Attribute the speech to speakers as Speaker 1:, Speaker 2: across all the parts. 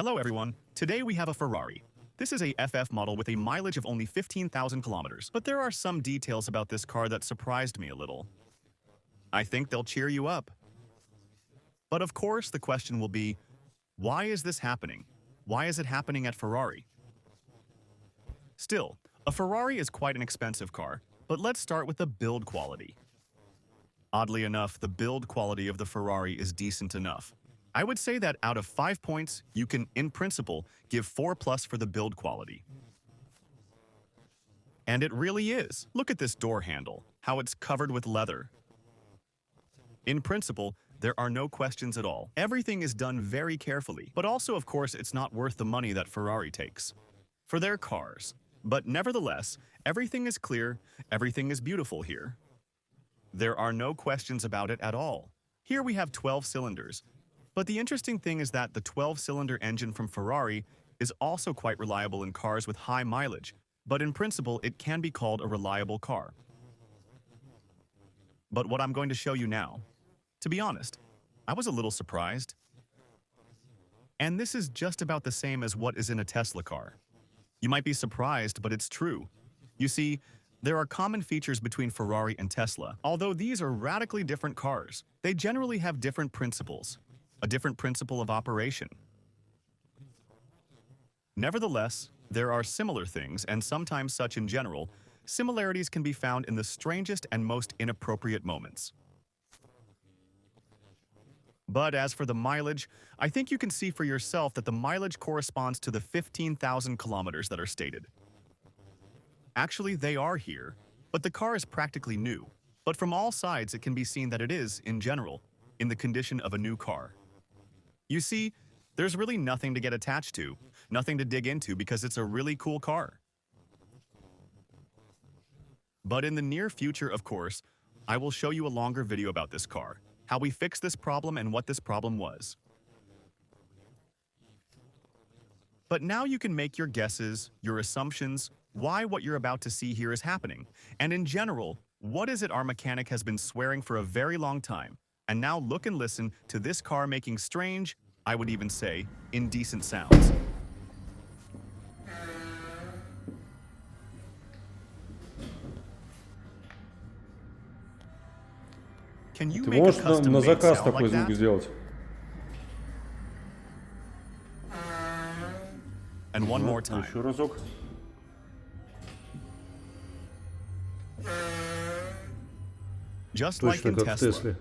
Speaker 1: Hello everyone, today we have a Ferrari. This is a FF model with a mileage of only 15,000 kilometers, but there are some details about this car that surprised me a little. I think they'll cheer you up. But of course the question will be, why is this happening? Why is it happening at Ferrari? Still, a Ferrari is quite an expensive car, but let's start with the build quality. Oddly enough, the build quality of the Ferrari is decent enough. I would say that out of 5 points, you can, in principle, give 4+ for the build quality. And it really is. Look at this door handle, how it's covered with leather. In principle, there are no questions at all. Everything is done very carefully, but also, of course, it's not worth the money that Ferrari takes for their cars. But nevertheless, everything is clear, everything is beautiful here. There are no questions about it at all. Here we have 12 cylinders. But the interesting thing is that the 12-cylinder engine from Ferrari is also quite reliable in cars with high mileage, but in principle it can be called a reliable car. But what I'm going to show you now, to be honest, I was a little surprised. And this is just about the same as what is in a Tesla car. You might be surprised, but it's true. You see, there are common features between Ferrari and Tesla. Although these are radically different cars, they generally have different principles. A different principle of operation. Nevertheless, there are similar things, and sometimes such in general, similarities can be found in the strangest and most inappropriate moments. But as for the mileage, I think you can see for yourself that the mileage corresponds to the 15,000 kilometers that are stated. Actually, they are here, but the car is practically new. But from all sides, it can be seen that it is, in general, in the condition of a new car. You see, there's really nothing to get attached to, nothing to dig into because it's a really cool car. But in the near future, of course, I will show you a longer video about this car, how we fixed this problem and what this problem was. But now you can make your guesses, your assumptions, why what you're about to see here is happening, and in general, what is it our mechanic has been swearing for a very long time. And now look and listen to this car making strange, I would even say, indecent sounds. Can you
Speaker 2: Ты
Speaker 1: make a
Speaker 2: можешь на
Speaker 1: custom-made
Speaker 2: заказ
Speaker 1: sound
Speaker 2: такой
Speaker 1: like
Speaker 2: звук
Speaker 1: that?
Speaker 2: сделать?
Speaker 1: And one more time.
Speaker 2: Еще разок.
Speaker 1: Just like
Speaker 2: Точно
Speaker 1: in
Speaker 2: как в
Speaker 1: Tesla.
Speaker 2: Тесле.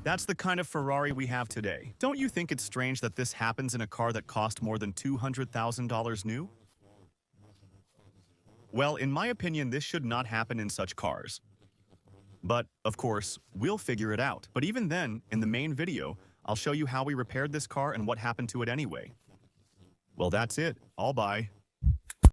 Speaker 1: That's the kind of Ferrari we have today. Don't you think it's strange that this happens in a car that cost more than $200,000 new? Well, in my opinion, this should not happen in such cars. But, of course, we'll figure it out. But even then, in the main video, I'll show you how we repaired this car and what happened to it anyway. Well, that's it. All bye.